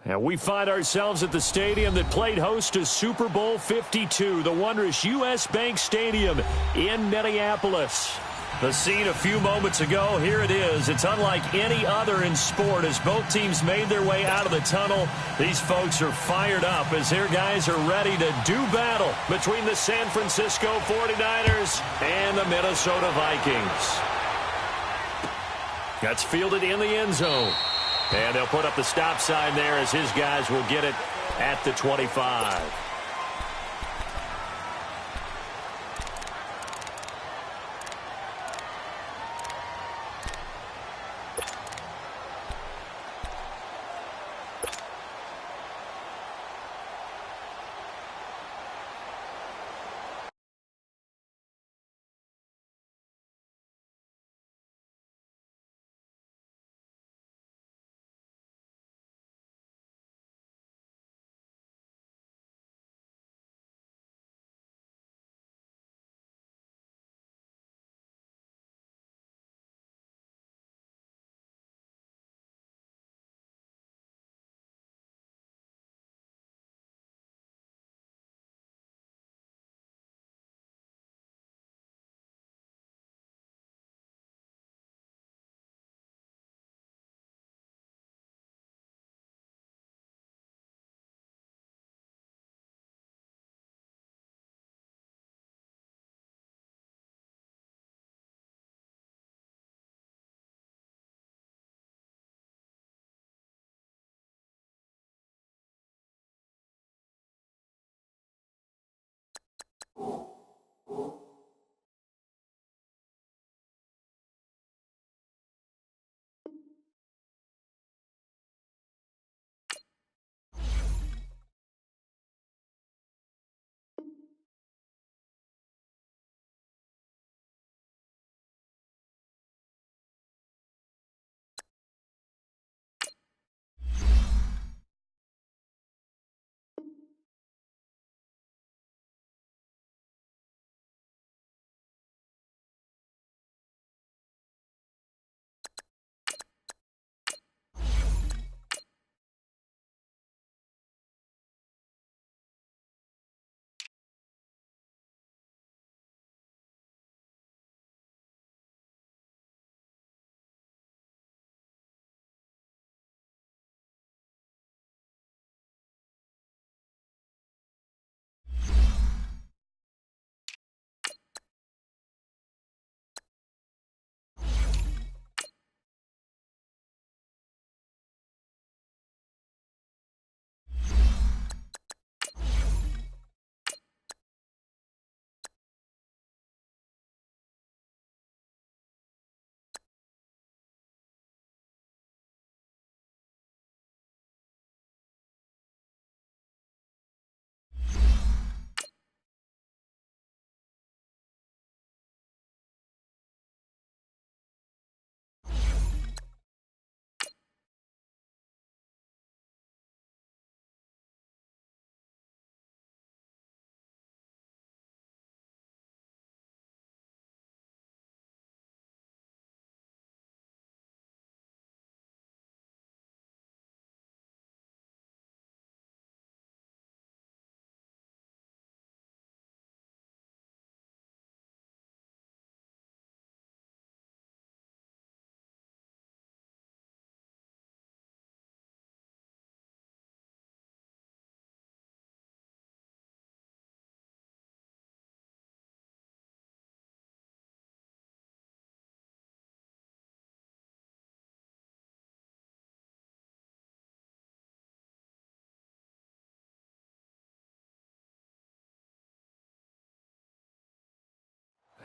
And we find ourselves at the stadium that played host to Super Bowl 52, the wondrous U.S. Bank Stadium in Minneapolis. The scene a few moments ago, here it is. It's unlike any other in sport as both teams made their way out of the tunnel. These folks are fired up as their guys are ready to do battle between the San Francisco 49ers and the Minnesota Vikings. That's fielded in the end zone. And they'll put up the stop sign there as his guys will get it at the 25.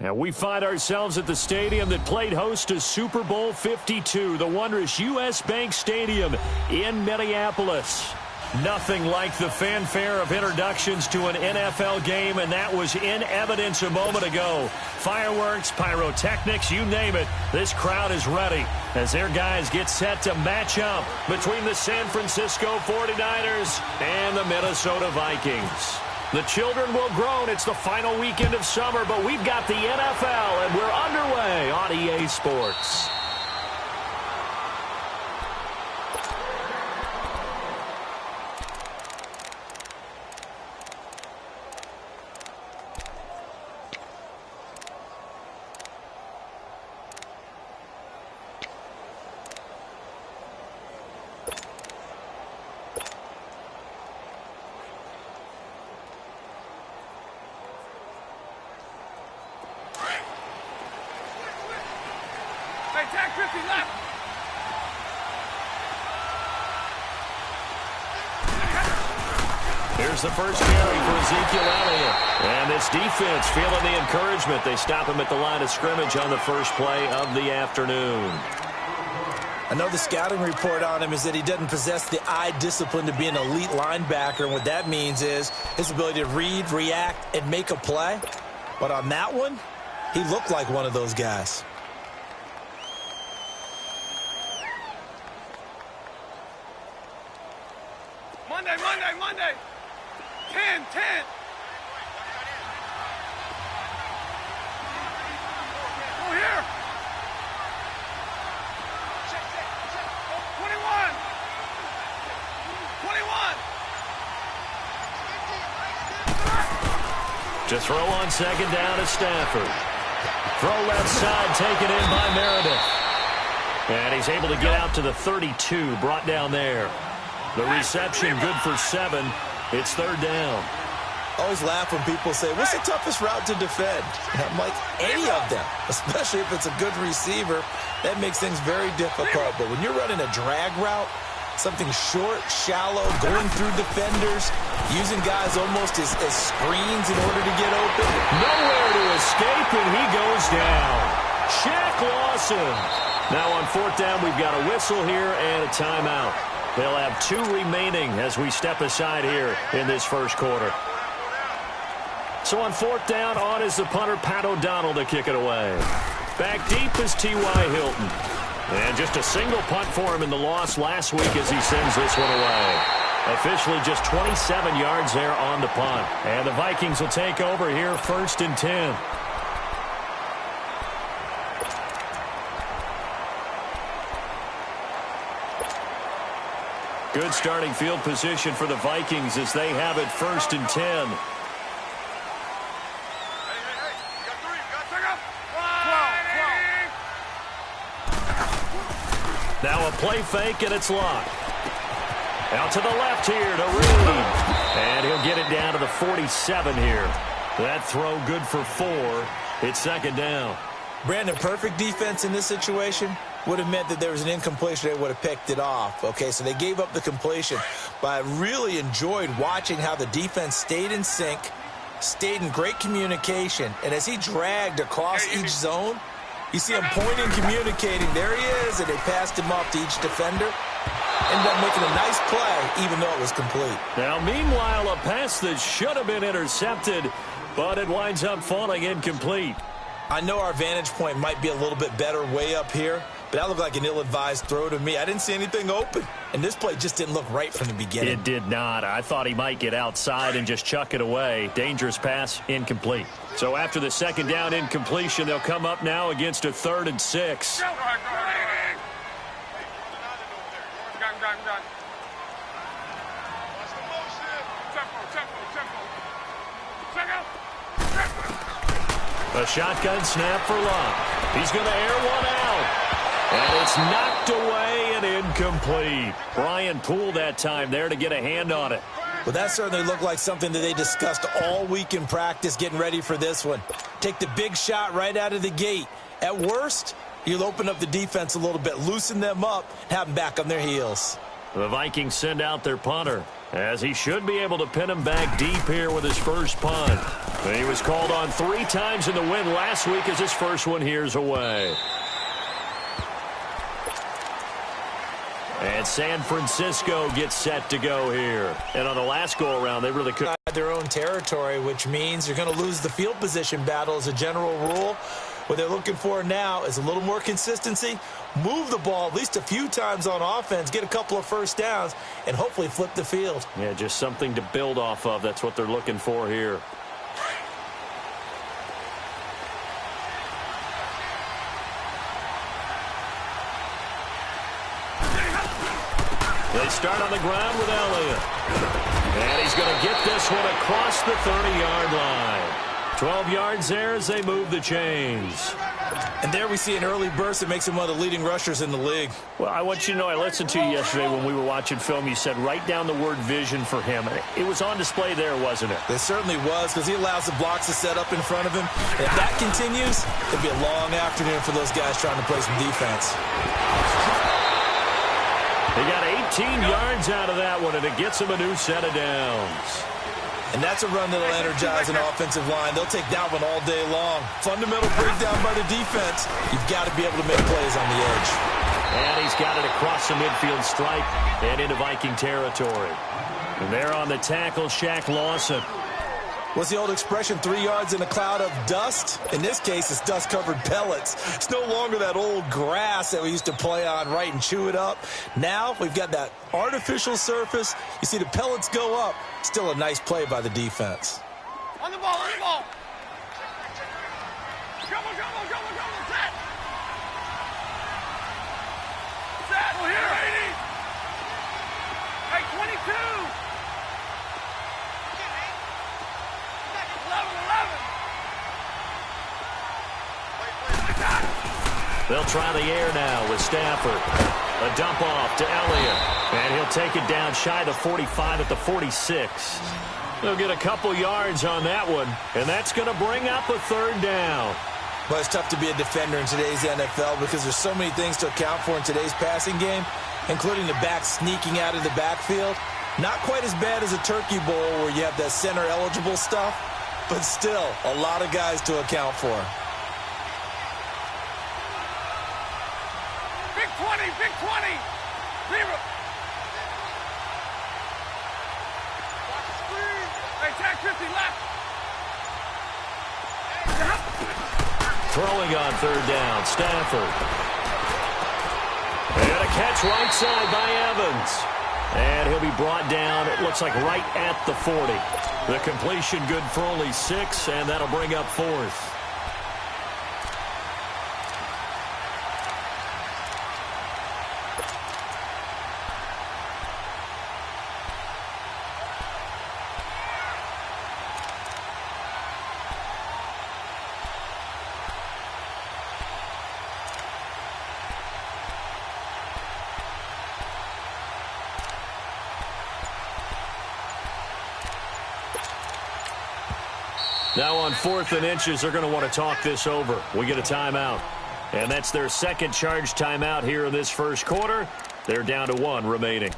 And we find ourselves at the stadium that played host to Super Bowl 52, the wondrous U.S. Bank Stadium in Minneapolis. Nothing like the fanfare of introductions to an NFL game, and that was in evidence a moment ago. Fireworks, pyrotechnics, you name it, this crowd is ready as their guys get set to match up between the San Francisco 49ers and the Minnesota Vikings. The children will groan. It's the final weekend of summer, but we've got the NFL, and we're underway on EA Sports. Here's the first carry for Ezekiel Elliott. And this defense feeling the encouragement. They stop him at the line of scrimmage on the first play of the afternoon. I know the scouting report on him is that he doesn't possess the eye discipline to be an elite linebacker. And what that means is his ability to read, react, and make a play. But on that one, he looked like one of those guys. Monday. 10. Go here. 21. To throw on second down to Stafford. Throw left side taken in by Meredith. And he's able to get out to the 32, brought down there. The reception good for 7. It's third down. I always laugh when people say, what's the toughest route to defend? And I'm like, any of them, especially if it's a good receiver. That makes things very difficult. But when you're running a drag route, something short, shallow, going through defenders, using guys almost as screens in order to get open. Nowhere to escape, and he goes down. Shaq Lawson. Now on fourth down, we've got a whistle here and a timeout. They'll have 2 remaining as we step aside here in this first quarter. So on fourth down, on is the punter, Pat O'Donnell, to kick it away. Back deep is T.Y. Hilton. And just a single punt for him in the loss last week as he sends this one away. Officially just 27 yards there on the punt. And the Vikings will take over here, 1st and 10. Good starting field position for the Vikings as they have it 1st and 10. Now a play fake, and it's locked. Out to the left here to Reed. And he'll get it down to the 47 here. That throw good for 4. It's second down. Brandon, perfect defense in this situation would have meant that there was an incompletion. They would have picked it off. Okay, so they gave up the completion. But I really enjoyed watching how the defense stayed in sync, stayed in great communication. And as he dragged across each zone, you see him pointing, communicating. There he is, and they passed him off to each defender. Ended up making a nice play, even though it was complete. Now, meanwhile, a pass that should have been intercepted, but it winds up falling incomplete. I know our vantage point might be a little bit better way up here, but that looked like an ill-advised throw to me. I didn't see anything open, and this play just didn't look right from the beginning. It did not. I thought he might get outside and just chuck it away. Dangerous pass, incomplete. So after the second down incompletion, they'll come up now against a 3rd and 6. A shotgun snap for Locke. He's going to air one out. And it's knocked away and incomplete. Brian Poole that time there to get a hand on it. Well, that certainly looked like something that they discussed all week in practice, getting ready for this one. Take the big shot right out of the gate. At worst, you'll open up the defense a little bit, loosen them up, and have them back on their heels. The Vikings send out their punter, as he should be able to pin him back deep here with his first punt. He was called on 3 times in the win last week as his first one here's away. And San Francisco gets set to go here. And on the last go-around, they really could. Their own territory, which means you're going to lose the field position battle as a general rule. What they're looking for now is a little more consistency, move the ball at least a few times on offense, get a couple of first downs, and hopefully flip the field. Yeah, just something to build off of. That's what they're looking for here. They start on the ground with Elliott. And he's going to get this one across the 30-yard line. 12 yards there as they move the chains. And there we see an early burst that makes him one of the leading rushers in the league. Well, I want you to know, I listened to you yesterday when we were watching film. You said write down the word vision for him. It was on display there, wasn't it? It certainly was, because he allows the blocks to set up in front of him. And if that continues, it'll be a long afternoon for those guys trying to play some defense. He got 18 yards out of that one, and it gets him a new set of downs. And that's a run that'll energize an offensive line. They'll take that one all day long. Fundamental breakdown by the defense. You've got to be able to make plays on the edge. And he's got it across the midfield stripe and into Viking territory. And there on the tackle, Shaq Lawson. What's the old expression, 3 yards in a cloud of dust? In this case, it's dust-covered pellets. It's no longer that old grass that we used to play on, right, and chew it up. Now we've got that artificial surface. You see the pellets go up. Still a nice play by the defense. On the ball, on the ball. Double, double, double, double, set. Set, we're here. 80. Hey, 22. 11. They'll try the air now with Stafford. A dump off to Elliott. And he'll take it down shy of 45 at the 46. They'll get a couple yards on that one, and that's going to bring up a third down. Well, it's tough to be a defender in today's NFL because there's so many things to account for in today's passing game, including the back sneaking out of the backfield. Not quite as bad as a turkey bowl where you have that center-eligible stuff, but still a lot of guys to account for. Big 20, big 20. Zero. Hey, tag 50 left. Throwing on third down, Stafford. And a catch right side by Evans. And he'll be brought down, it looks like right at the 40. The completion good for only 6, and that'll bring up fourth. Now on 4th and inches, they're going to want to talk this over. We get a timeout. And that's their second charge timeout here in this first quarter. They're down to 1 remaining.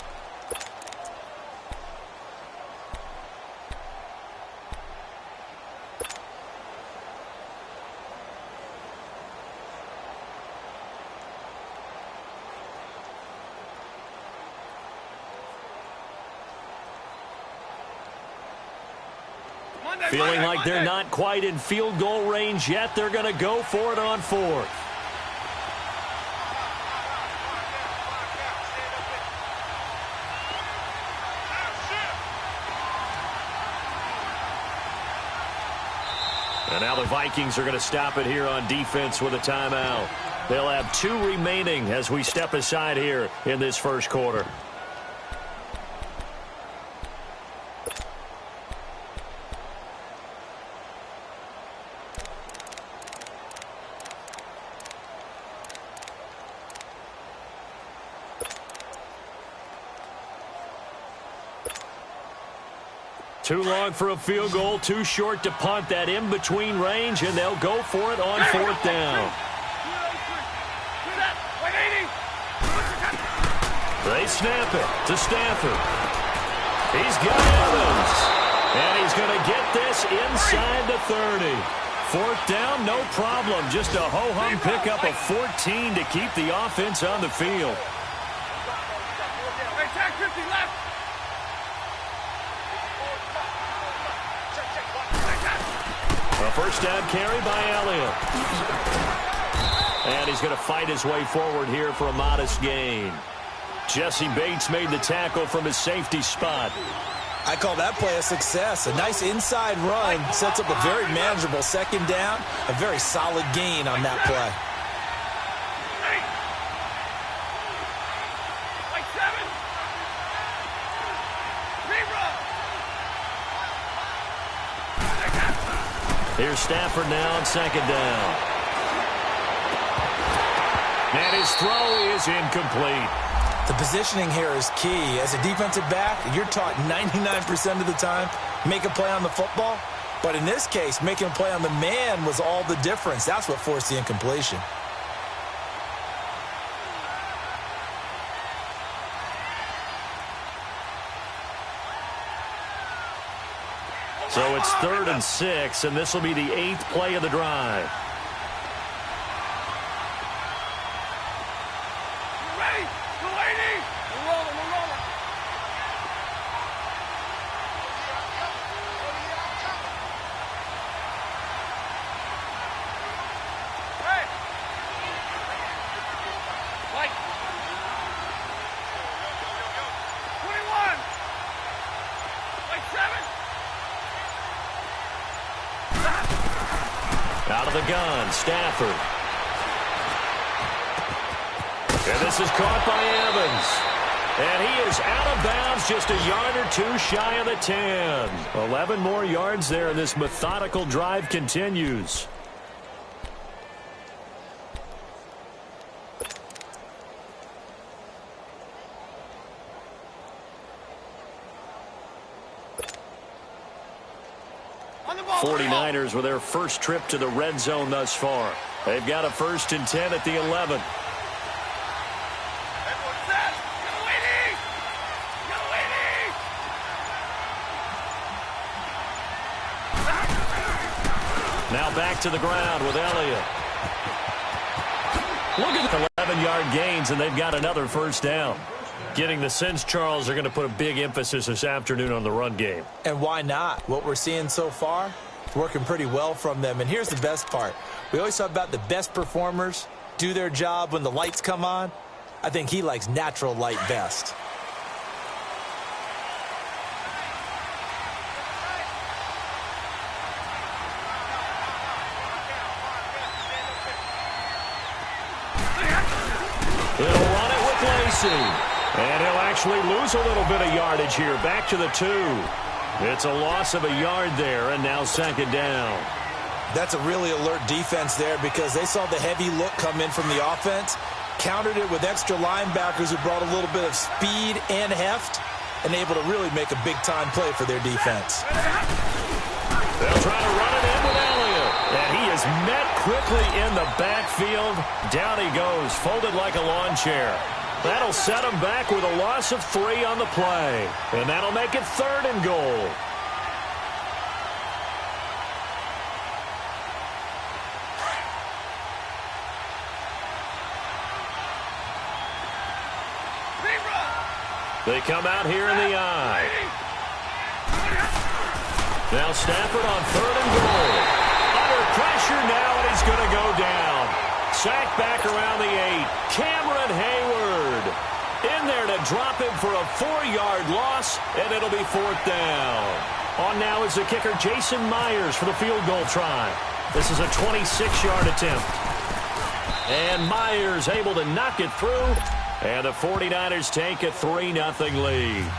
Feeling like they're not quite in field goal range yet. They're going to go for it on 4th. And now the Vikings are going to stop it here on defense with a timeout. They'll have 2 remaining as we step aside here in this first quarter. Too long for a field goal, too short to punt. That in-between range, and they'll go for it on 4th down. They snap it to Stafford. He's got Evans. And he's going to get this inside the 30. 4th down, no problem. Just a ho-hum pickup of 14 to keep the offense on the field. Hey, tag 50 left. A first down carry by Elliott. And he's going to fight his way forward here for a modest gain. Jesse Bates made the tackle from his safety spot. I call that play a success. A nice inside run sets up a very manageable second down. A very solid gain on that play. Here's Stafford now on 2nd down. And his throw is incomplete. The positioning here is key. As a defensive back, you're taught 99% of the time, make a play on the football. But in this case, making a play on the man was all the difference. That's what forced the incompletion. So it's 3rd and 6, and this will be the 8th play of the drive. Ready? Delaney! We're rolling, we're rolling. Hey! Like 21! Like 7! Out of the gun, Stafford. And this is caught by Evans. And he is out of bounds, just a yard or two shy of the 10. 11 more yards there, and this methodical drive continues. On the ball! 49ers with their first trip to the red zone thus far. They've got a 1st and 10 at the 11. Everyone set! Delaney! Delaney! Now back to the ground with Elliott. Look at the 11-yard gains, and they've got another 1st down. Getting the sense, Charles, they're going to put a big emphasis this afternoon on the run game. And why not? What we're seeing so far, it's working pretty well from them. And here's the best part. We always talk about the best performers do their job when the lights come on. I think he likes natural light best. He'll run it with Lacey. And he'll actually lose a little bit of yardage here. Back to the 2. It's a loss of a yard there, and now 2nd down. That's a really alert defense there because they saw the heavy look come in from the offense, countered it with extra linebackers who brought a little bit of speed and heft, and able to really make a big-time play for their defense. They'll try to run it in with Elliott. And he is met quickly in the backfield. Down he goes, folded like a lawn chair. That'll set him back with a loss of 3 on the play. And that'll make it 3rd and goal. They come out here in the eye. Now Stafford on 3rd and goal. Under pressure now, and he's going to go down. Sacked back around the 8. Cameron Hayward in there to drop him for a 4-yard loss, and it'll be 4th down. On now is the kicker, Jason Myers, for the field goal try. This is a 26-yard attempt. And Myers able to knock it through, and the 49ers take a 3-0 lead.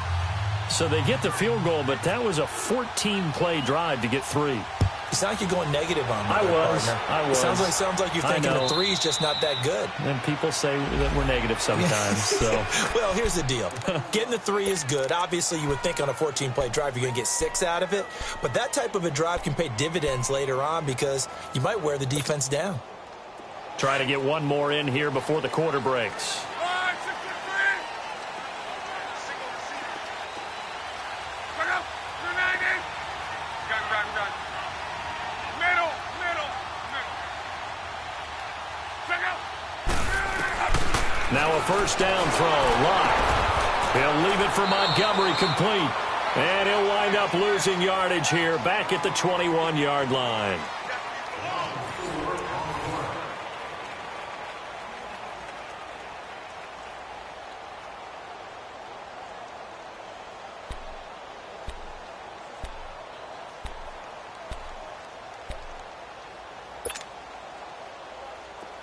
So they get the field goal, but that was a 14-play drive to get 3. You sound like you're going negative on me. I was. Sounds like you're thinking the 3's just not that good. And people say that we're negative sometimes. So. Well, here's the deal. Getting the 3 is good. Obviously, you would think on a 14-play drive you're going to get 6 out of it. But that type of a drive can pay dividends later on because you might wear the defense down. Try to get one more in here before the quarter breaks. Now a 1st down throw. Locke. He'll leave it for Montgomery complete. And he'll wind up losing yardage here back at the 21-yard line.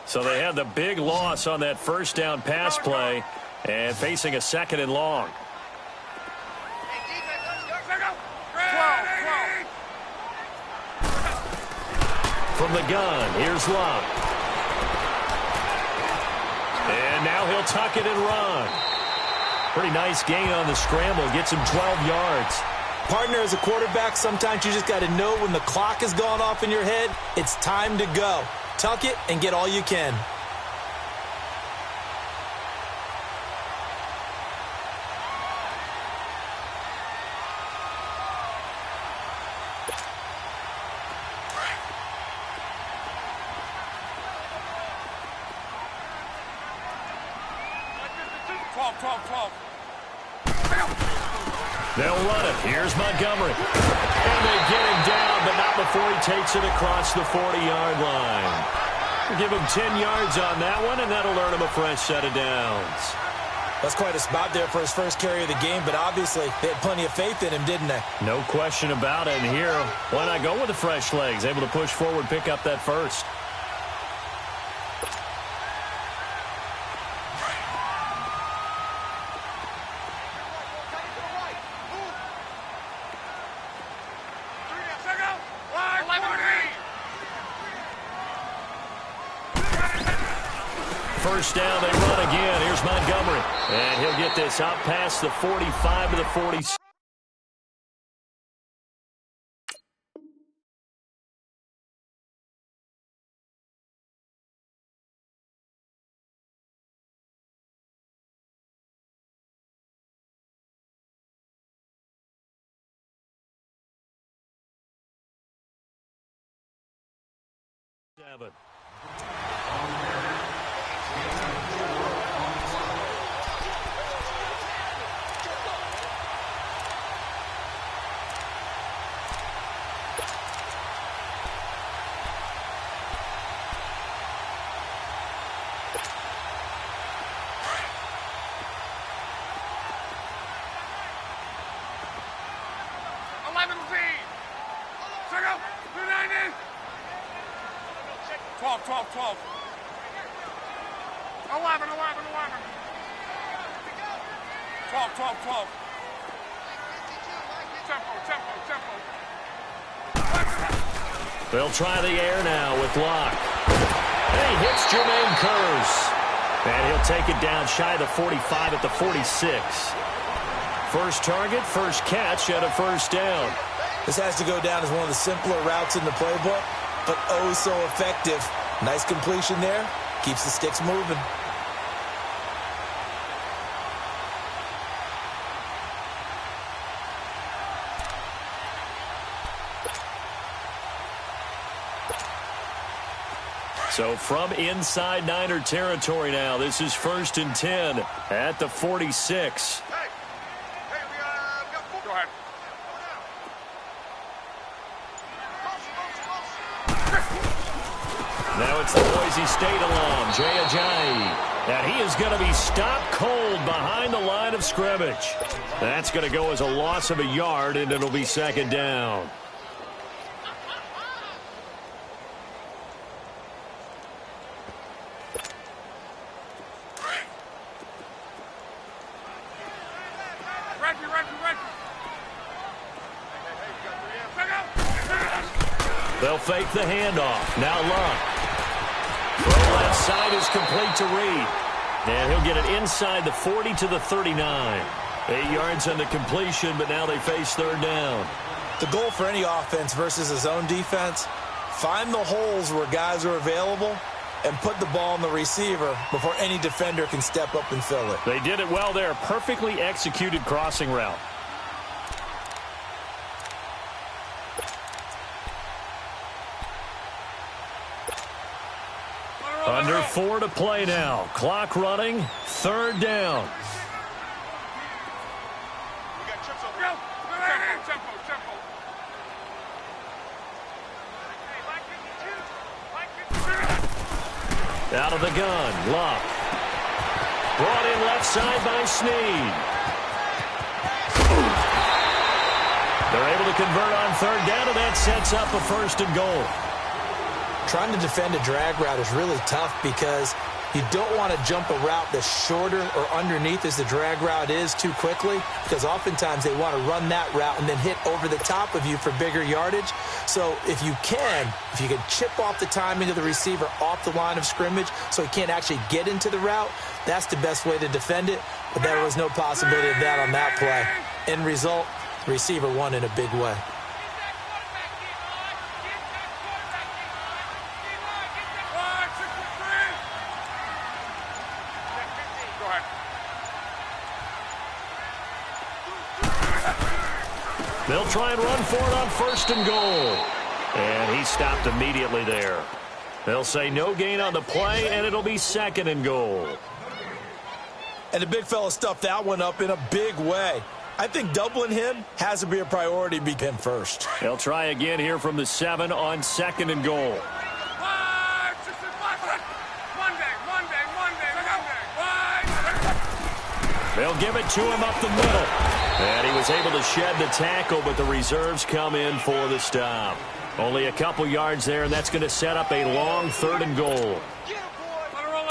So they had the big loss on that 1st down pass play and facing a 2nd and long. From the gun, here's Locke. And now he'll tuck it and run. Pretty nice gain on the scramble. Gets him 12 yards. Partner, as a quarterback, sometimes you just got to know when the clock has gone off in your head, it's time to go. Tuck it and get all you can. 12. They'll run it. Here's Montgomery. And they get him down, but not before he takes it across the 40-yard line. We'll give him 10 yards on that one, and that'll earn him a fresh set of downs. That's quite a spot there for his first carry of the game, but obviously they had plenty of faith in him, didn't they? No question about it. And here, why not go with the fresh legs? Able to push forward, pick up that first. First down, they run again. Here's Montgomery. And he'll get this out past the 45 to the 46. Seven. Twelve. 11. 12. Tempo. They'll try the air now with Locke. And he hits Jermaine Curse. And he'll take it down shy of the 45 at the 46. First target, first catch, and a first down. This has to go down as one of the simpler routes in the playbook, but oh so effective. Nice completion there. Keeps the sticks moving. So from inside Niner territory now, this is 1st and 10 at the 46. Go ahead. Now it's the Boise State alum, Jay Ajayi. And he is going to be stopped cold behind the line of scrimmage. That's going to go as a loss of a yard, and it'll be second down. They'll fake the handoff. Now Locke. Throw left side is complete to Reed. And he'll get it inside the 40 to the 39. 8 yards on the completion, but now they face third down. The goal for any offense versus a zone defense, find the holes where guys are available and put the ball on the receiver before any defender can step up and fill it. They did it well there. Perfectly executed crossing route. Under 4 to play now. Clock running. Third down. Out of the gun. Locke. Brought in left side by Snead. They're able to convert on third down, and that sets up a 1st and goal. Trying to defend a drag route is really tough because you don't want to jump a route that's shorter or underneath as the drag route is too quickly, because oftentimes they want to run that route and then hit over the top of you for bigger yardage. So if you can chip off the timing of the receiver off the line of scrimmage so he can't actually get into the route, that's the best way to defend it. But there was no possibility of that on that play. End result, the receiver won in a big way. They'll try and run for it on 1st and goal. And he stopped immediately there. They'll say no gain on the play, and it'll be 2nd and goal. And the big fella stuffed that one up in a big way. I think doubling him has to be a priority to be him first. They'll try again here from the 7 on 2nd and goal. They'll give it to him up the middle. And he was able to shed the tackle, but the reserves come in for the stop. Only a couple yards there, and that's going to set up a long 3rd and goal.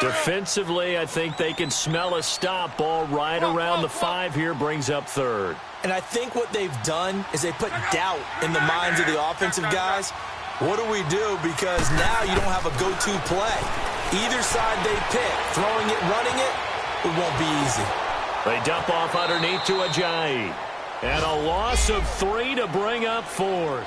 Defensively, I think they can smell a stop. Ball right around the 5 here, brings up 3rd. And I think what they've done is they put doubt in the minds of the offensive guys. What do we do? Because now you don't have a go-to play. Either side they pick, throwing it, running it, it won't be easy. They dump off underneath to Ajayi. And a loss of 3 to bring up 4th.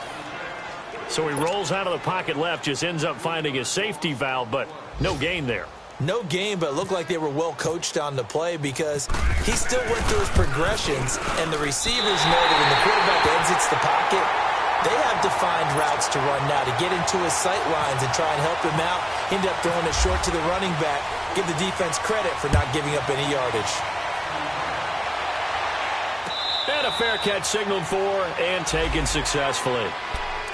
So he rolls out of the pocket left, just ends up finding a safety valve, but no gain there. No gain, but it looked like they were well coached on the play because he still went through his progressions, and the receivers know that when the quarterback exits the pocket, they have defined routes to run now to get into his sight lines and try and help him out. End up throwing it short to the running back. Give the defense credit for not giving up any yardage. And a fair catch signaled for and taken successfully.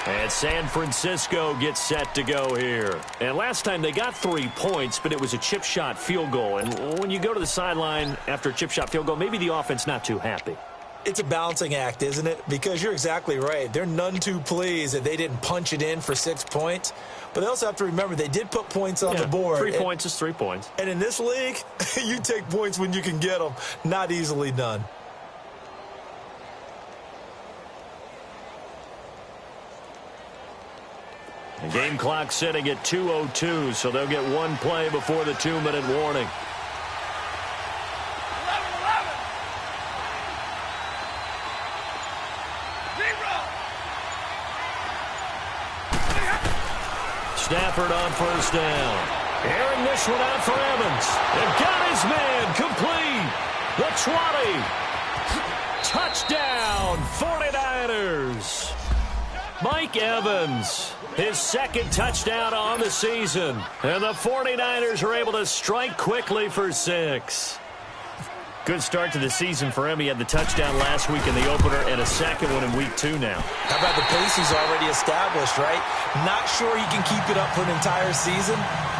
And San Francisco gets set to go here. And last time they got 3 points, but it was a chip shot field goal. And when you go to the sideline after a chip shot field goal, maybe the offense not too happy. It's a balancing act, isn't it? Because you're exactly right. They're none too pleased that they didn't punch it in for 6 points. But they also have to remember they did put points on the board. 3 points is 3 points. And in this league, you take points when you can get them. Not easily done. The game clock sitting at 2:02, so they'll get 1 play before the 2-minute warning. 11-11. Stafford on 1st down. Airing this one out for Evans. And got his man complete. The 20. Touchdown, 49ers. Mike Evans, his 2nd touchdown on the season. And the 49ers are able to strike quickly for 6. Good start to the season for him. He had the touchdown last week in the opener and a 2nd one in week 2 now. How about the pace he's already established, right? Not sure he can keep it up for an entire season,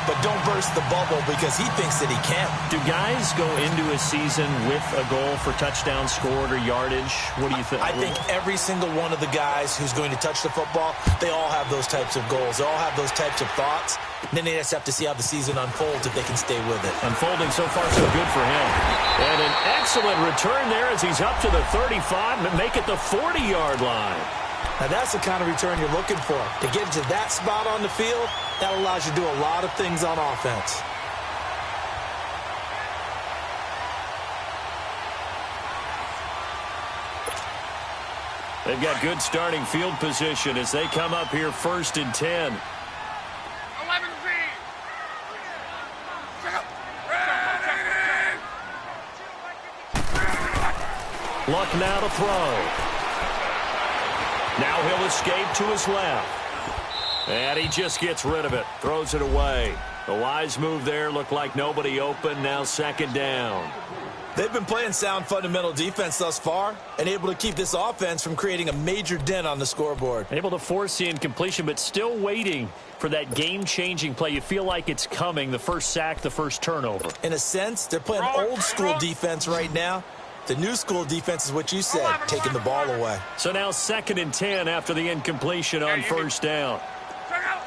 but don't burst the bubble because he thinks that he can. Do guys go into a season with a goal for touchdown scored or yardage? What do you think? I think every single one of the guys who's going to touch the football, they all have those types of goals. They all have those types of thoughts. And then they just have to see how the season unfolds if they can stay with it. Unfolding so far so good for him. And an excellent return there as he's up to the 35 and make it the 40-yard line. Now that's the kind of return you're looking for. To get to that spot on the field, that allows you to do a lot of things on offense. They've got good starting field position as they come up here 1st and 10. 11-Z. Luck now to throw. Now he'll escape to his left. And he just gets rid of it. Throws it away. The wise move there. Looked like nobody open. Now 2nd down. They've been playing sound fundamental defense thus far and able to keep this offense from creating a major dent on the scoreboard. Able to force the incompletion, but still waiting for that game-changing play. You feel like it's coming. The first sack, the first turnover. In a sense, they're playing old-school defense right now. The new school defense is what you said, taking the ball away. So now 2nd and 10 after the incompletion on 1st down. Check out.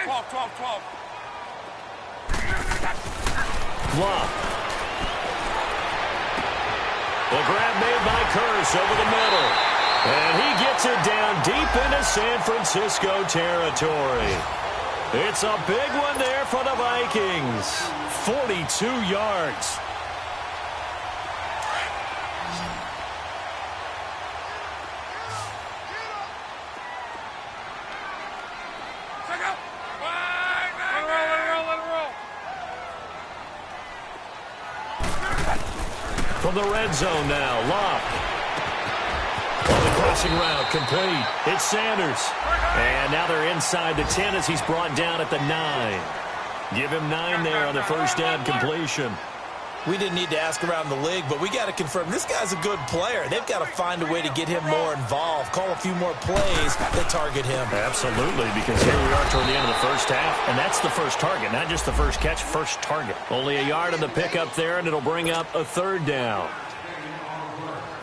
12. Luck. The grab made by Curse over the middle. And he gets it down deep into San Francisco territory. It's a big one there for the Vikings. 42 yards. From the red zone now, Locke. On the crossing route, complete. It's Sanders. And now they're inside the 10 as he's brought down at the 9. Give him 9 there on the first down completion. We didn't need to ask around the league, but we got to confirm this guy's a good player. They've got to find a way to get him more involved, call a few more plays that target him. Absolutely, because here we are toward the end of the first half, and that's the first target, not just the first catch, first target. Only a yard on the pickup there, and it'll bring up a third down.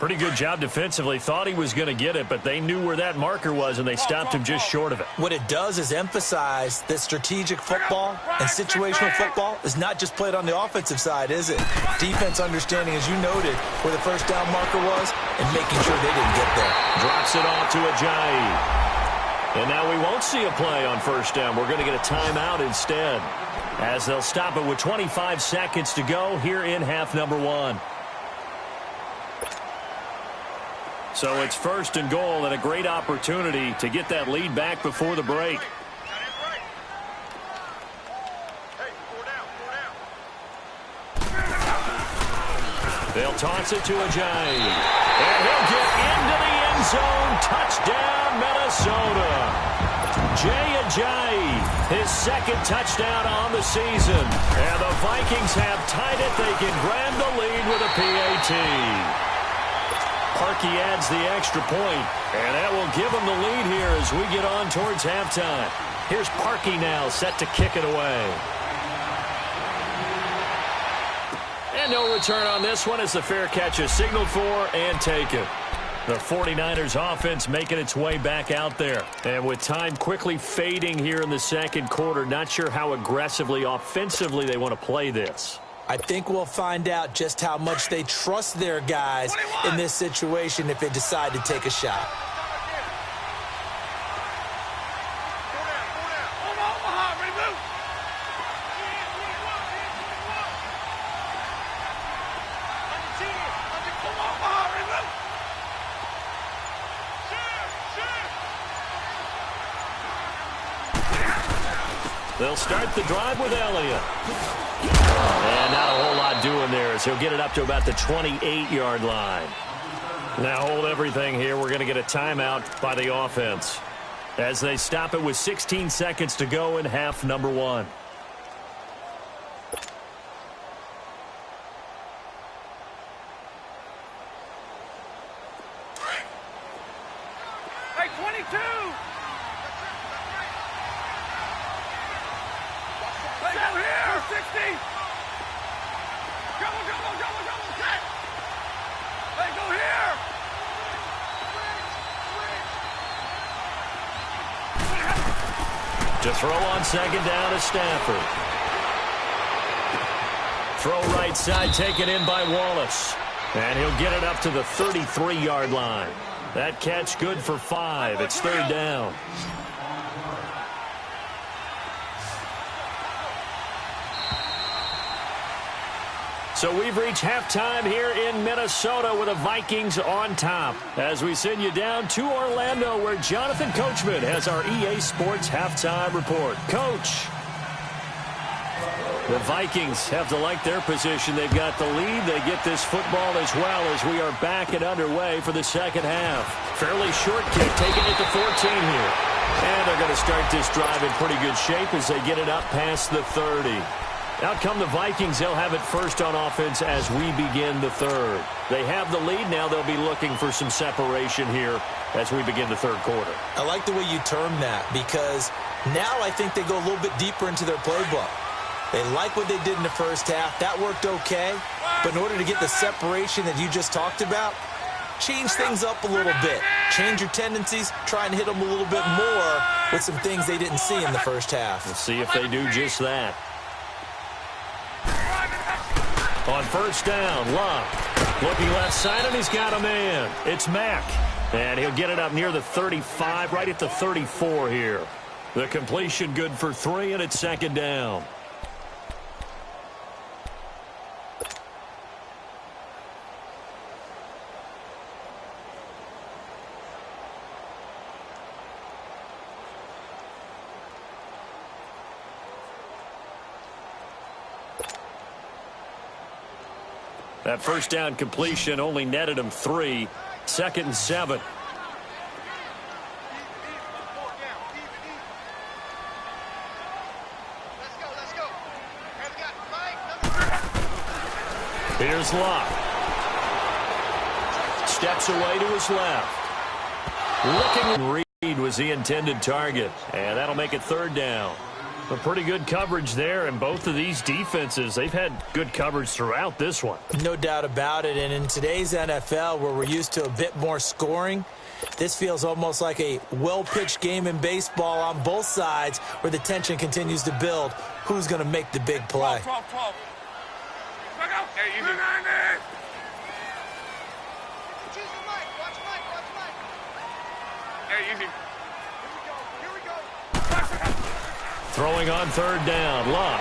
Pretty good job defensively. Thought he was going to get it, but they knew where that marker was, and they stopped him just short of it. What it does is emphasize that strategic football and situational football is not just played on the offensive side, is it? Defense understanding, as you noted, where the first down marker was and making sure they didn't get there. Drops it off to Ajayi. And now we won't see a play on first down. We're going to get a timeout instead, as they'll stop it with 25 seconds to go here in half number one. So it's first and goal, and a great opportunity to get that lead back before the break. They'll toss it to Ajayi. And he'll get into the end zone. Touchdown, Minnesota. Jay Ajayi, his second touchdown on the season. And the Vikings have tied it. They can grab the lead with a PAT. Parkey adds the extra point, and that will give them the lead here as we get on towards halftime. Here's Parkey now, set to kick it away. And no return on this one as the fair catch is signaled for and taken. The 49ers offense making its way back out there. And with time quickly fading here in the second quarter, not sure how aggressively, offensively they want to play this. I think we'll find out just how much they trust their guys in this situation if they decide to take a shot. They'll start the drive with Elliott. And not a whole lot doing there as he'll get it up to about the 28-yard line. Now hold everything here. We're going to get a timeout by the offense as they stop it with 16 seconds to go in half number one. Hey, 22! Go here! 60! Go, set! Hey, go here! To throw on second down to Stafford. Throw right side taken in by Wallace. And he'll get it up to the 33-yard line. That catch good for 5. It's third down. So we've reached halftime here in Minnesota with the Vikings on top as we send you down to Orlando where Jonathan Coachman has our EA Sports halftime report. Coach, the Vikings have to like their position. They've got the lead. They get this football as well as we are back and underway for the second half. Fairly short kick, taking it to 14 here. And they're going to start this drive in pretty good shape as they get it up past the 30. Out come the Vikings. They'll have it first on offense as we begin the third. They have the lead. Now they'll be looking for some separation here as we begin the third quarter. I like the way you termed that because now I think they go a little bit deeper into their playbook. They like what they did in the first half. That worked okay. But in order to get the separation that you just talked about, change things up a little bit. Change your tendencies. Try and hit them a little bit more with some things they didn't see in the first half. We'll see if they do just that. On first down, Love looking left side, and he's got a man. It's Mack. And he'll get it up near the 35, right at the 34 here. The completion good for 3, and it's second down. That first down completion only netted him 3. Second and 7. Here's Locke. Steps away to his left. Looking, Reed was the intended target, and that'll make it third down. A pretty good coverage there, and both of these defenses, they've had good coverage throughout this one. No doubt about it, and in today's NFL, where we're used to a bit more scoring, this feels almost like a well-pitched game in baseball on both sides where the tension continues to build. Who's going to make the big play? 12. Hey, easy. Hey, easy. Here we go. Throwing on third down, Locke.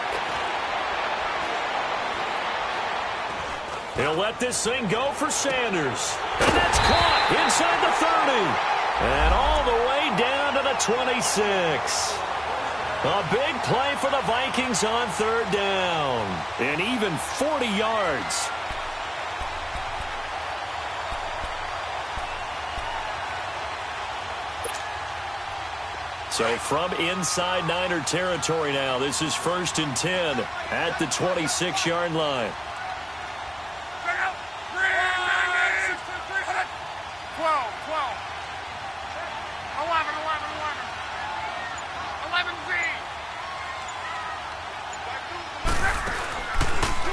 He'll let this thing go for Sanders. And that's caught inside the 30. And all the way down to the 26. A big play for the Vikings on third down. And even 40 yards. So from inside Niner territory now, this is 1st and 10 at the 26-yard line. 11.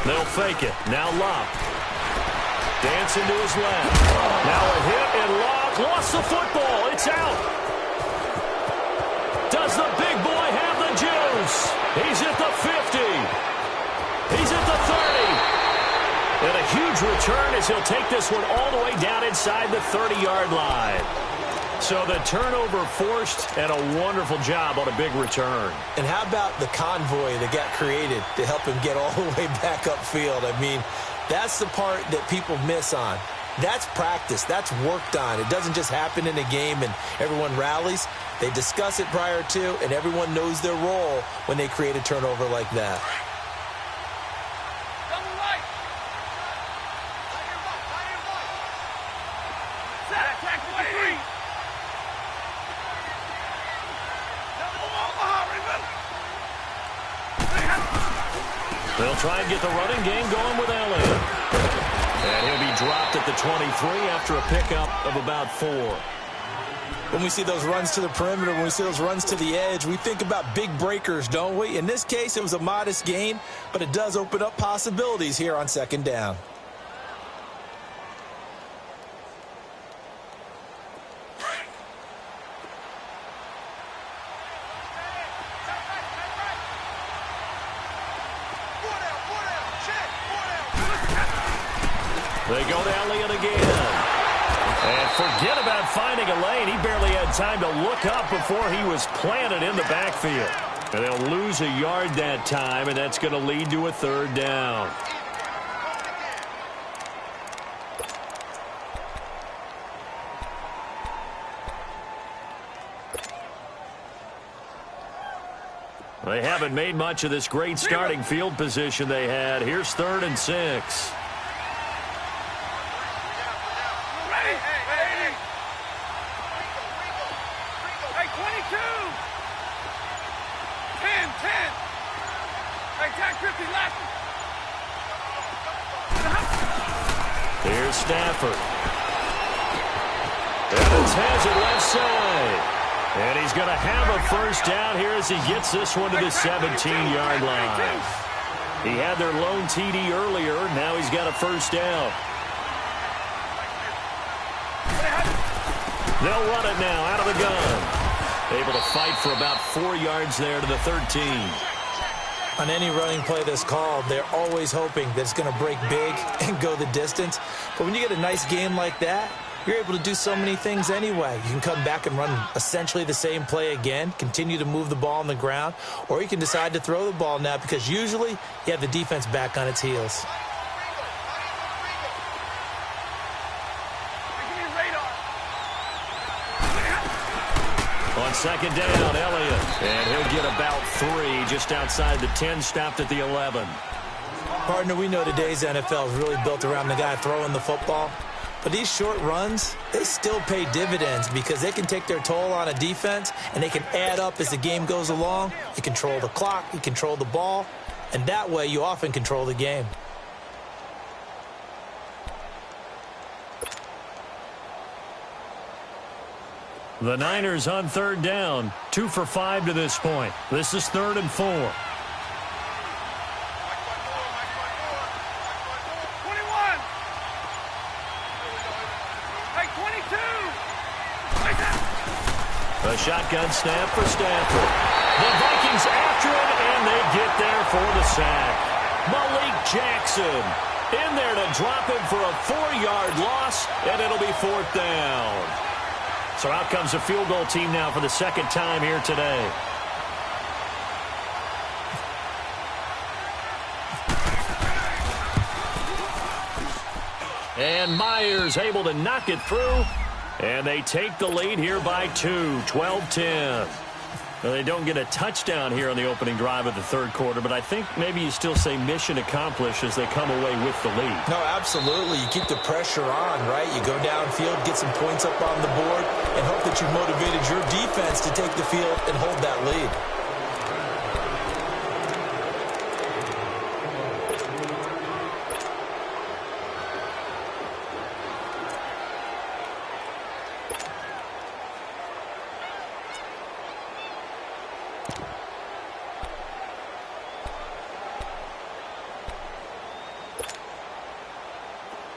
They'll fake it. Now Locke. Dancing to his left. Now a hit, and Locke lost the football. It's out. Does the big boy have the juice? He's at the 50. He's at the 30. And a huge return as he'll take this one all the way down inside the 30-yard line. So the turnover forced, and a wonderful job on a big return. And how about the convoy that got created to help him get all the way back upfield? I mean, that's the part that people miss on. That's practice. That's worked on. It doesn't just happen in a game and everyone rallies. They discuss it prior to, and everyone knows their role when they create a turnover like that. They'll try and get the running game going with Elliott. And he'll be dropped at the 23 after a pickup of about 4. When we see those runs to the perimeter, when we see those runs to the edge, we think about big breakers, don't we? In this case, it was a modest gain, but it does open up possibilities here on second down. They go to Elliott again. And forget about finding a lane. He barely had time to look up before he was planted in the backfield. And they'll lose a yard that time, and that's going to lead to a third down. They haven't made much of this great starting field position they had. Here's 3rd and 6. Here's Stafford. Evans has it left side. And he's going to have a first down here as he gets this one to the 17-yard line. He had their lone TD earlier. Now he's got a first down. They'll run it now out of the gun. Able to fight for about 4 yards there to the 13. On any running play that's called, they're always hoping that it's going to break big and go the distance. But when you get a nice game like that, you're able to do so many things anyway. You can come back and run essentially the same play again, continue to move the ball on the ground, or you can decide to throw the ball now because usually you have the defense back on its heels. On second down, Elliott. And he'll get about 3 just outside the 10, stopped at the 11. Partner, we know today's NFL is really built around the guy throwing the football. But these short runs, they still pay dividends because they can take their toll on a defense and they can add up as the game goes along. You control the clock, you control the ball, and that way you often control the game. The Niners on third down, 2 for 5 to this point. This is 3rd and 4. 21. Hey, 22. A shotgun snap for Stafford. The Vikings after him, and they get there for the sack. Malik Jackson in there to drop him for a 4-yard loss, and it'll be 4th down. So out comes a field goal team now for the second time here today. And Myers able to knock it through. And they take the lead here by 2, 12-10. Well, they don't get a touchdown here on the opening drive of the third quarter, but I think maybe you still say mission accomplished as they come away with the lead. No, absolutely. You keep the pressure on, right? You go downfield, get some points up on the board, and hope that you motivated your defense to take the field and hold that lead.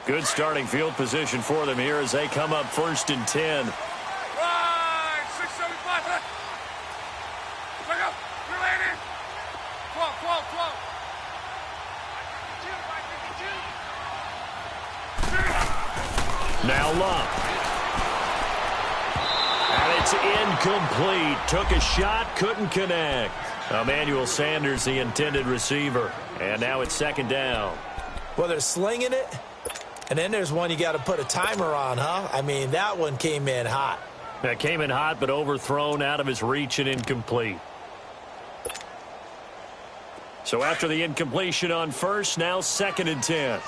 Good starting field position for them here as they come up 1st and 10. Right, 675. Check out. You're landing. 12, 12, 12. Now Love. And it's incomplete. Took a shot, couldn't connect. Emmanuel Sanders, the intended receiver. And now it's 2nd down. Well, they're slinging it. And then there's one you got to put a timer on, huh? I mean, that one came in hot. That came in hot, but overthrown, out of his reach and incomplete. So after the incompletion on first, now 2nd and 10.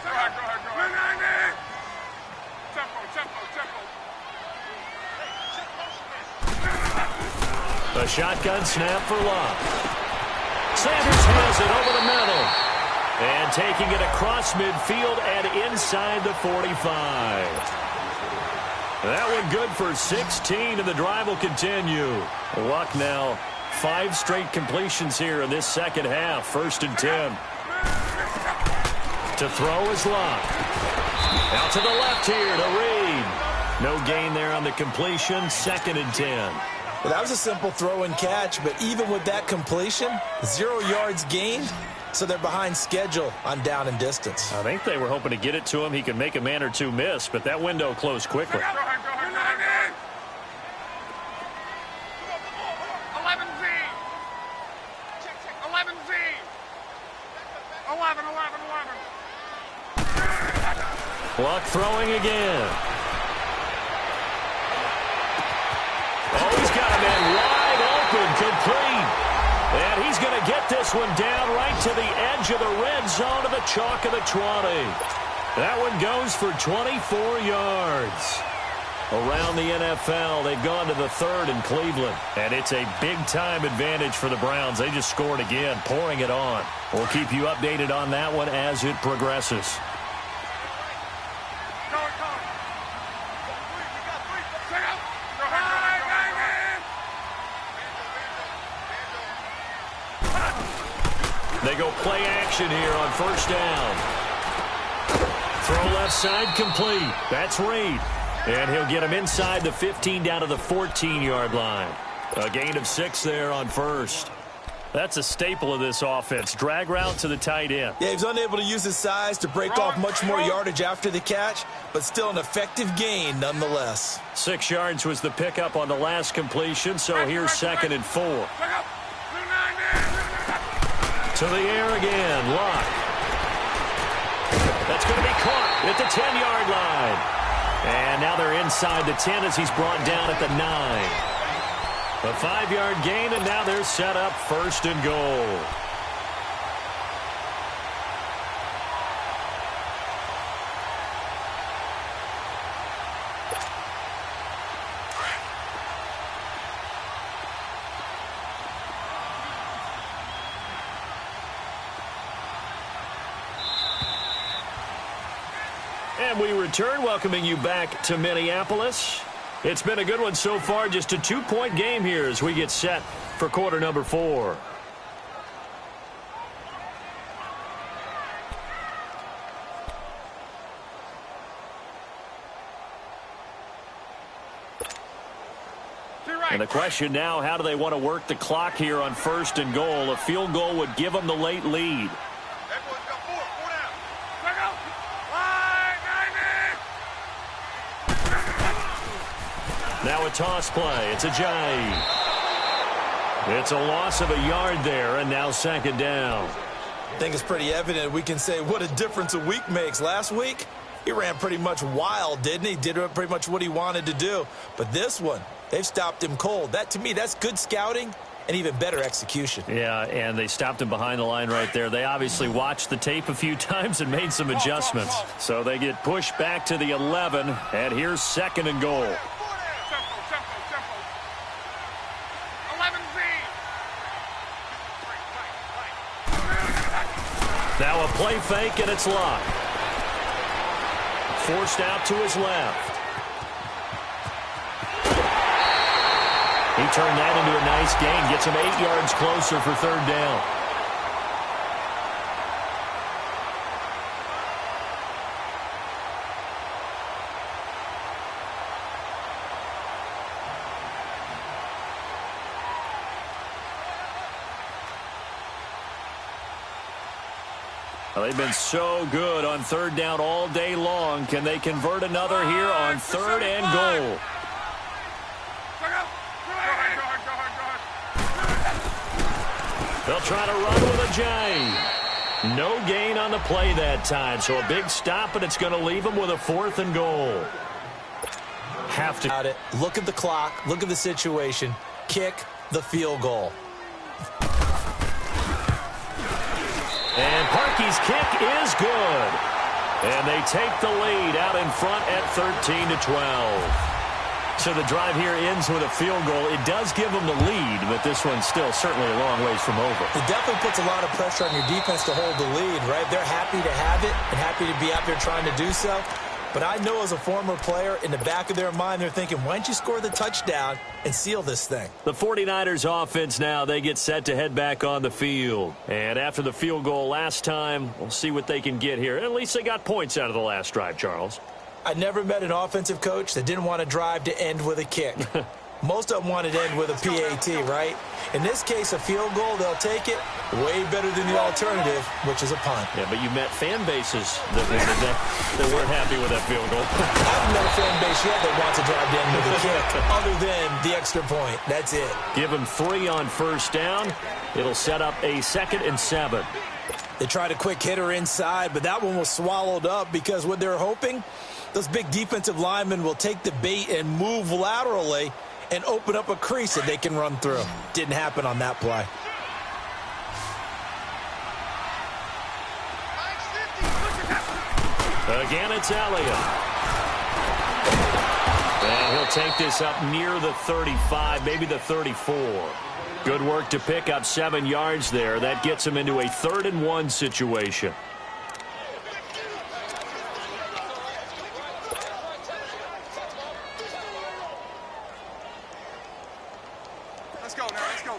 Go ahead. Tempo. A shotgun snap for Love. Sanders has it over the middle. And taking it across midfield and inside the 45. That one good for 16, and the drive will continue. Luck now, 5 straight completions here in this second half. 1st and 10. To throw is Luck. Out to the left here to Reed. No gain there on the completion. 2nd and 10. Well, that was a simple throw and catch, but even with that completion, 0 yards gained, so they're behind schedule on down and distance. I think they were hoping to get it to him. He could make a man or two miss, but that window closed quickly. Go ahead. 11Z. 11Z. 11. Luck throwing again. Oh, he's got a man wide open, complete. And he's going to get this one down right to the edge of the red zone of the chalk of the 20. That one goes for 24 yards. Around the NFL, they've gone to the 3rd in Cleveland. And it's a big-time advantage for the Browns. They just scored again, pouring it on. We'll keep you updated on that one as it progresses. They go play action here on 1st down. Throw left side complete. That's Reed. And he'll get him inside the 15 down to the 14-yard line. A gain of 6 there on 1st. That's a staple of this offense. Drag route to the tight end. Yeah, he's unable to use his size to break off much more yardage after the catch, but still an effective gain nonetheless. 6 yards was the pickup on the last completion, so here's 2nd and 4. To the air again, Luck. That's going to be caught at the 10-yard line. And now they're inside the 10 as he's brought down at the 9. A 5-yard gain, and now they're set up 1st and goal. And we return, welcoming you back to Minneapolis. It's been a good one so far, just a 2-point game here as we get set for quarter number 4. And the question now, how do they want to work the clock here on 1st and goal? A field goal would give them the late lead. Now a toss play. It's a Jai. It's a loss of a yard there, and now 2nd down. I think it's pretty evident. We can say what a difference a week makes. Last week, he ran pretty much wild, didn't he? Did pretty much what he wanted to do. But this one, they've stopped him cold. That, to me, that's good scouting and even better execution. Yeah, and they stopped him behind the line right there. They obviously watched the tape a few times and made some adjustments. So they get pushed back to the 11, and here's 2nd and goal. Now a play fake, and it's locked. Forced out to his left. He turned that into a nice gain. Gets him 8 yards closer for 3rd down. Well, they've been so good on 3rd down all day long. Can they convert another here on 3rd and goal? They'll try to run with a Jai. No gain on the play that time, so a big stop, and it's going to leave them with a 4th and goal. Have to. Look at the clock. Look at the situation. Kick the field goal. And Parkey's kick is good. And they take the lead out in front at 13-12. So the drive here ends with a field goal. It does give them the lead, but this one's still certainly a long ways from over. It definitely puts a lot of pressure on your defense to hold the lead, right? They're happy to have it and happy to be out there trying to do so. But I know as a former player, in the back of their mind, they're thinking, why don't you score the touchdown and seal this thing? The 49ers offense now, they get set to head back on the field. And after the field goal last time, we'll see what they can get here. At least they got points out of the last drive, Charles. I never met an offensive coach that didn't want to drive to end with a kick. Most of them wanted to end with a PAT, right? In this case, a field goal, they'll take it. Way better than the alternative, which is a punt. Yeah, but you met fan bases that weren't happy with that field goal. I haven't met a fan base yet that wants to drive to end with a kick, other than the extra point. That's it. Give them 3 on 1st down. It'll set up a 2nd and 7. They tried a quick hitter inside, but that one was swallowed up because what they're hoping, those big defensive linemen will take the bait and move laterally and open up a crease that they can run through. Didn't happen on that play. Again, it's Elliott. And he'll take this up near the 35, maybe the 34. Good work to pick up 7 yards there. That gets him into a 3rd and 1 situation. Let's go now, let's go.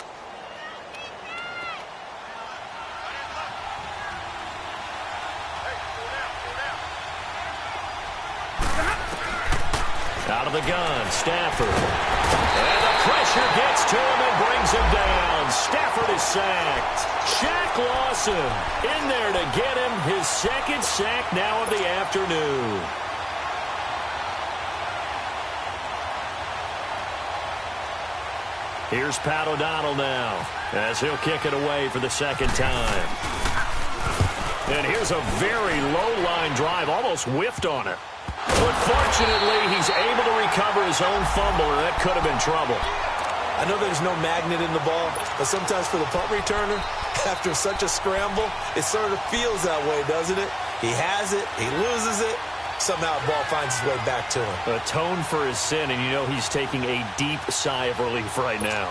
Out of the gun, Stafford. And the pressure gets to him and brings him down. Stafford is sacked. Shaq Lawson in there to get him his 2nd sack now of the afternoon. Here's Pat O'Donnell now as he'll kick it away for the 2nd time. And here's a very low-line drive, almost whiffed on it. But fortunately, he's able to recover his own fumble, and that could have been trouble. I know there's no magnet in the ball, but sometimes for the punt returner, after such a scramble, it sort of feels that way, doesn't it? He has it, he loses it, somehow the ball finds its way back to him. Atone for his sin, and you know he's taking a deep sigh of relief right now.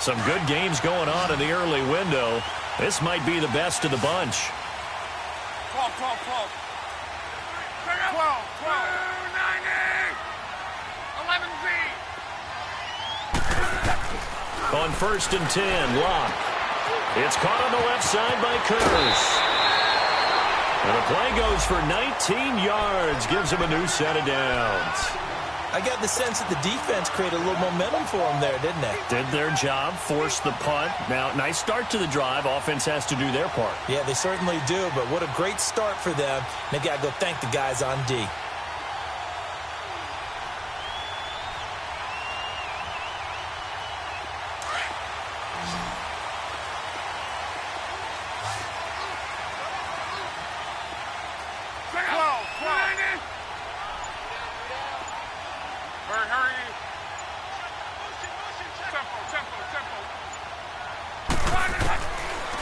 Some good games going on in the early window. This might be the best of the bunch. 12. On 1st and 10, Locke. It's caught on the left side by Kurz. And the play goes for 19 yards, gives him a new set of downs. I got the sense that the defense created a little momentum for them there, didn't they? Did their job, forced the punt. Now, nice start to the drive. Offense has to do their part. Yeah, they certainly do, but what a great start for them. They got to go thank the guys on D.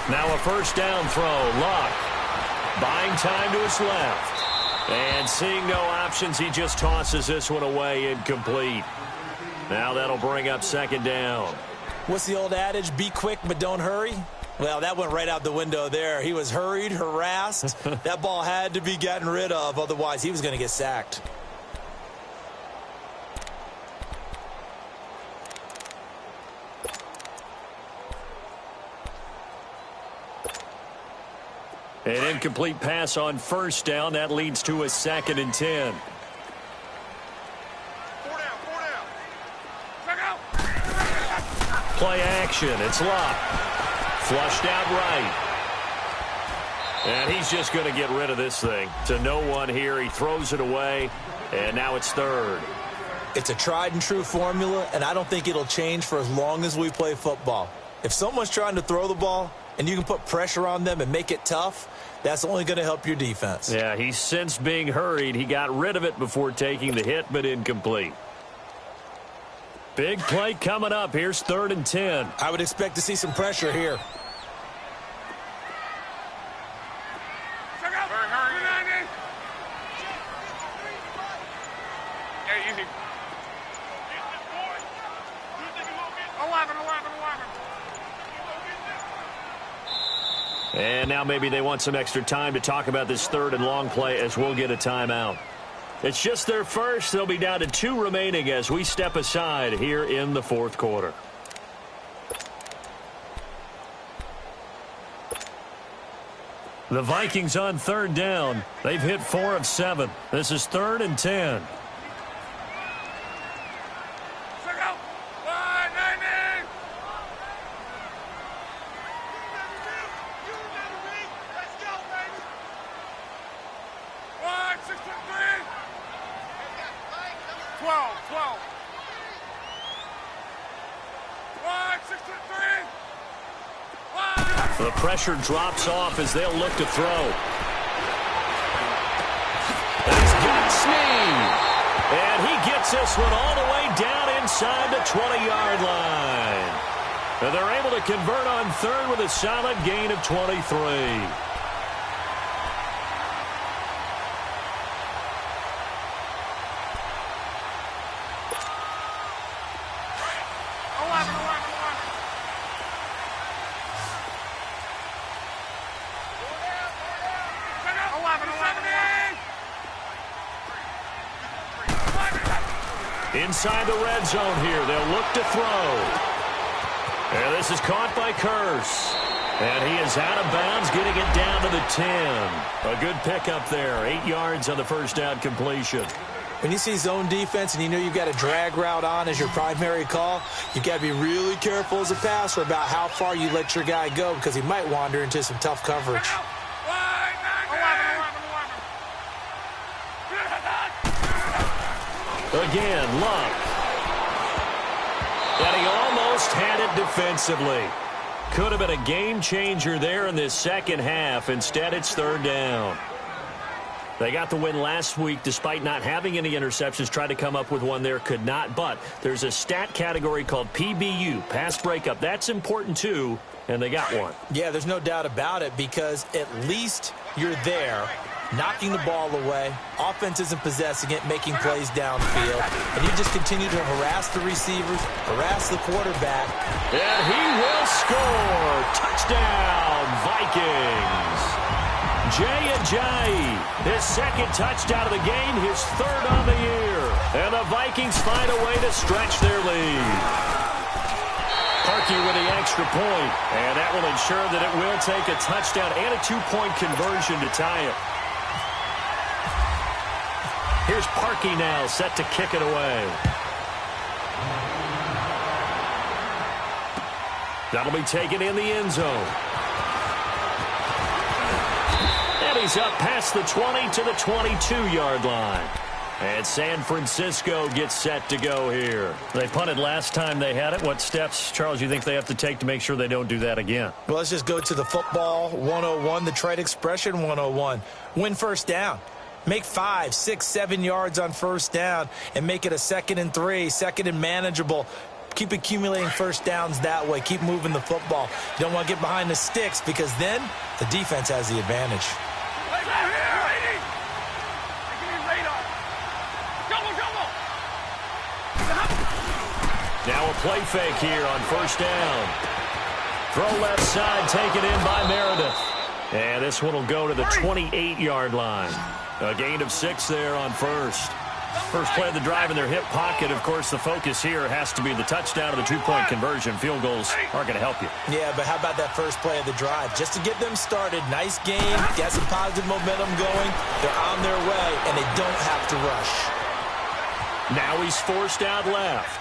Now a first down throw. Locke buying time to his left. And seeing no options, he just tosses this one away incomplete. Now that'll bring up 2nd down. What's the old adage? Be quick, but don't hurry? Well, that went right out the window there. He was hurried, harassed. That ball had to be gotten rid of. Otherwise, he was going to get sacked. An incomplete pass on 1st down. That leads to a 2nd and 10. 4 down. Check out. Play action. It's Locke. Flushed out right. And he's just going to get rid of this thing. To no one here. He throws it away. And now it's 3rd. It's a tried and true formula, and I don't think it'll change for as long as we play football. If someone's trying to throw the ball and you can put pressure on them and make it tough, that's only going to help your defense. Yeah, he's since being hurried. He got rid of it before taking the hit, but incomplete. Big play coming up. Here's 3rd and 10. I would expect to see some pressure here. Check out. Hurry. Yeah, easy. 11. And now maybe they want some extra time to talk about this 3rd and long play as we'll get a timeout. It's just their first. They'll be down to 2 remaining as we step aside here in the 4th quarter. The Vikings on 3rd down. They've hit 4 of 7. This is 3rd and 10. The pressure drops off as they'll look to throw. And he's got Snead. And he gets this one all the way down inside the 20-yard line. And they're able to convert on 3rd with a solid gain of 23. Inside the red zone here. They'll look to throw. And this is caught by Kurz. And he is out of bounds, getting it down to the 10. A good pickup there. 8 yards on the first down completion. When you see zone defense and you know you've got a drag route on as your primary call, you've got to be really careful as a passer about how far you let your guy go because he might wander into some tough coverage. Again, Locke. And he almost had it defensively. Could have been a game changer there in this second half. Instead, it's 3rd down. They got the win last week despite not having any interceptions. Tried to come up with one there, could not. But there's a stat category called PBU, pass breakup. That's important too, and they got one. Yeah, there's no doubt about it because at least you're there, knocking the ball away. Offense isn't possessing it, making plays downfield. And you just continue to harass the receivers, harass the quarterback. And he will score. Touchdown, Vikings. His second touchdown of the game, his third on the year. And the Vikings find a way to stretch their lead. Parkey with the extra point, and that will ensure that it will take a touchdown and a 2-point conversion to tie it. Here's Parkey now, set to kick it away. That'll be taken in the end zone. And he's up past the 20 to the 22-yard line. And San Francisco gets set to go here. They punted last time they had it. What steps, Charles, you think they have to take to make sure they don't do that again? Well, let's just go to the football 101, the trade expression 101. Win first down. Make 5, 6, 7 yards on first down and make it a 2nd and 3, 2nd and manageable. Keep accumulating first downs that way. Keep moving the football. You don't want to get behind the sticks because then the defense has the advantage. Now a play fake here on first down. Throw left side, taken in by Meredith. And this one will go to the 28-yard line. A gain of 6 there on first. First play of the drive in their hip pocket. Of course, the focus here has to be the touchdown or the 2-point conversion. Field goals aren't going to help you. Yeah, but how about that first play of the drive? Just to get them started. Nice game. Got some positive momentum going. They're on their way, and they don't have to rush. Now he's forced out left.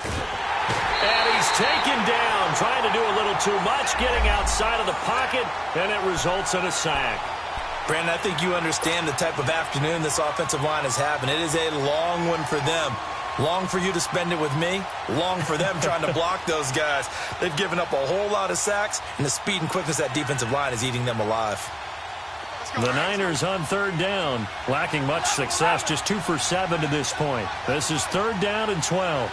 And he's taken down, trying to do a little too much, getting outside of the pocket, and it results in a sack. Brandon, I think you understand the type of afternoon this offensive line is having. It is a long one for them. Long for you to spend it with me. Long for them trying to block those guys. They've given up a whole lot of sacks, and the speed and quickness of that defensive line is eating them alive. The Niners on third down, lacking much success, just 2 for 7 to this point. This is 3rd down and 12.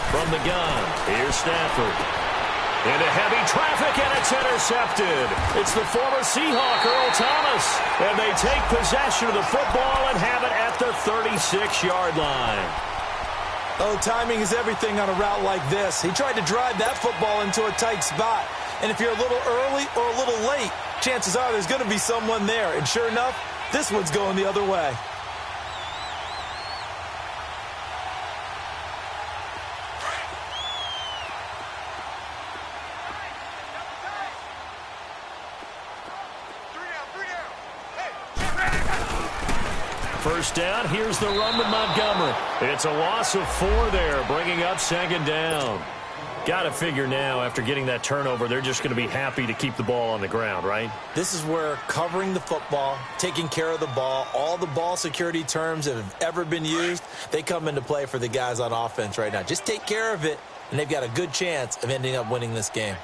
From the gun, here's Stafford. Into heavy traffic, and it's intercepted. It's the former Seahawk, Earl Thomas. And they take possession of the football and have it at the 36-yard line. Oh, timing is everything on a route like this. He tried to drive that football into a tight spot. And if you're a little early or a little late, chances are there's going to be someone there. And sure enough, this one's going the other way. First down, here's the run with Montgomery. It's a loss of 4 there, bringing up 2nd down. Got to figure now, after getting that turnover, they're just going to be happy to keep the ball on the ground, right? This is where covering the football, taking care of the ball, all the ball security terms that have ever been used, they come into play for the guys on offense right now. Just take care of it, and they've got a good chance of ending up winning this game.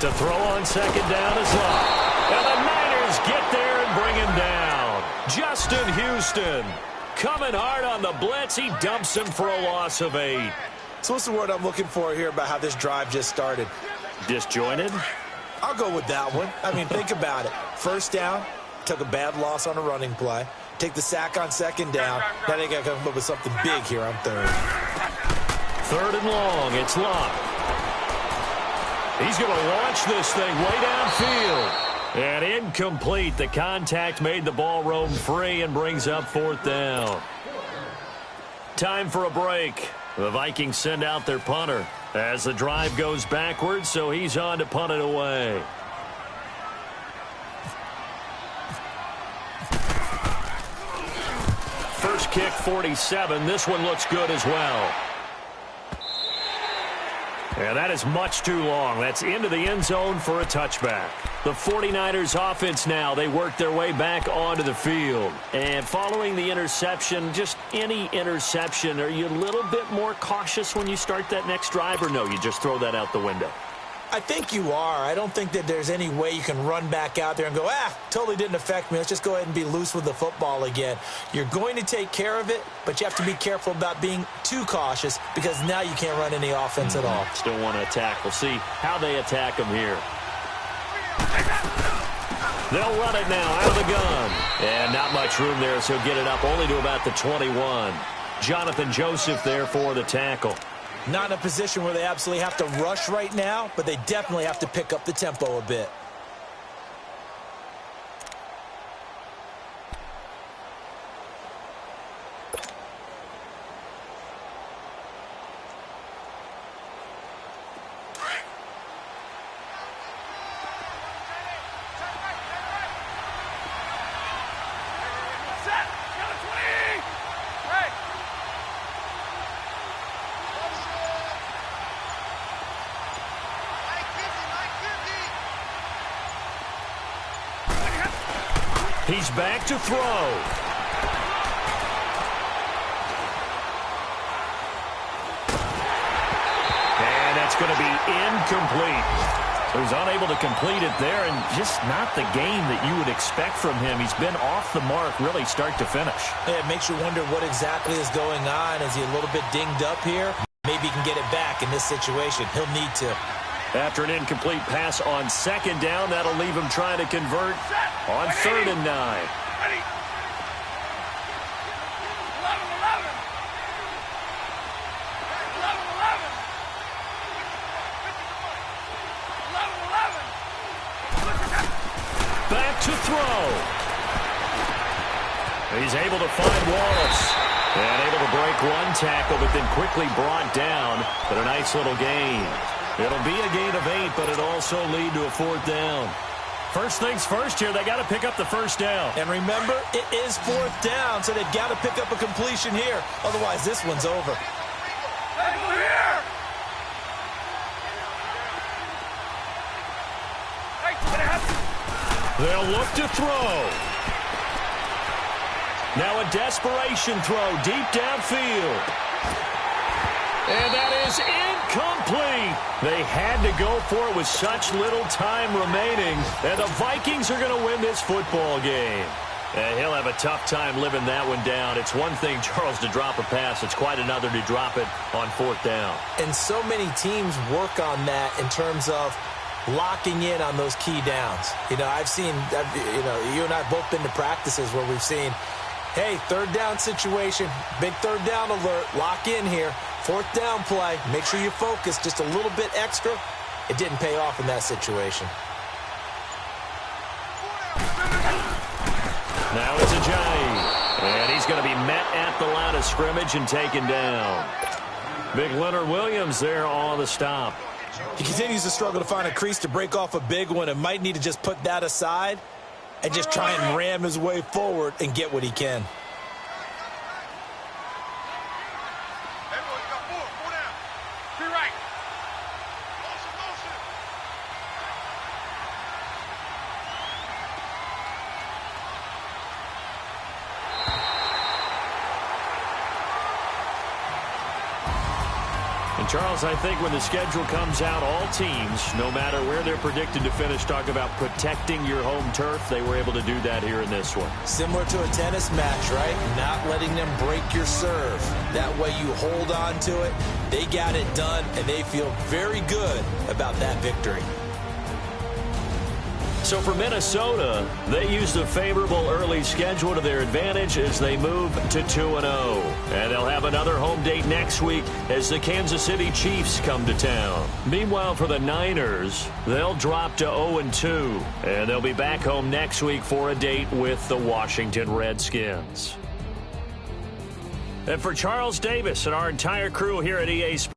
To throw on 2nd down is Love. And the Niners get there and bring him down. Justin Houston coming hard on the blitz. He dumps him for a loss of 8. So what's the word I'm looking for here about how this drive just started? Disjointed? I'll go with that one. I mean, think about it. First down, took a bad loss on a running play. Take the sack on 2nd down. Now they got to come up with something big here on 3rd. 3rd and long. It's Love. He's going to launch this thing way downfield. And incomplete. The contact made the ball roam free and brings up 4th down. Time for a break. The Vikings send out their punter as the drive goes backwards, so he's on to punt it away. First kick, 47. This one looks good as well. And that is much too long. That's into the end zone for a touchback. The 49ers offense now, they work their way back onto the field. And following the interception, just any interception, are you a little bit more cautious when you start that next drive, or no, you just throw that out the window? I think you are. I don't think that there's any way you can run back out there and go, totally didn't affect me. Let's just go ahead and be loose with the football again. You're going to take care of it, but you have to be careful about being too cautious because now you can't run any offense at all. Still want to attack. We'll see how they attack them here. They'll run it now out of the gun. And not much room there, so he'll get it up only to about the 21. Jonathan Joseph there for the tackle. Not in a position where they absolutely have to rush right now, but they definitely have to pick up the tempo a bit. He's back to throw. And that's going to be incomplete. So he's unable to complete it there, and just not the game that you would expect from him. He's been off the mark really start to finish. It makes you wonder what exactly is going on. Is he a little bit dinged up here? Maybe he can get it back in this situation. He'll need to. After an incomplete pass on second down, that'll leave him trying to convert on 3rd and 9. Ready. 11-11. 11-11. Back to throw. He's able to find Wallace. And able to break one tackle, but then quickly brought down. But a nice little gain. It'll be a gain of 8, but it'll also lead to a 4th down. First things first here, they got to pick up the first down. And remember, it is 4th down, so they've got to pick up a completion here. Otherwise, this one's over. Hey, go here. Hey, they'll look to throw. Now a desperation throw deep downfield. And that is incomplete. They had to go for it with such little time remaining. And the Vikings are going to win this football game. And he'll have a tough time living that one down. It's one thing, Charles, to drop a pass. It's quite another to drop it on 4th down. And so many teams work on that in terms of locking in on those key downs. You know, you and I have both been to practices where we've seen, hey, 3rd down situation, big 3rd down alert, lock in here. 4th down play, make sure you focus just a little bit extra. It didn't pay off in that situation. Now it's Ajayi, and he's going to be met at the line of scrimmage and taken down. Big Leonard Williams there on the stop. He continues to struggle to find a crease to break off a big one and might need to just put that aside and just try and ram his way forward and get what he can. And Charles, I think when the schedule comes out, all teams, no matter where they're predicted to finish, talk about protecting your home turf. They were able to do that here in this one. Similar to a tennis match, right? Not letting them break your serve. That way you hold on to it. They got it done, and they feel very good about that victory. So for Minnesota, they used a favorable early schedule to their advantage as they move to 2-0. And they'll have another home date next week as the Kansas City Chiefs come to town. Meanwhile, for the Niners, they'll drop to 0-2. And they'll be back home next week for a date with the Washington Redskins. And for Charles Davis and our entire crew here at EA Sports,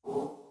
you.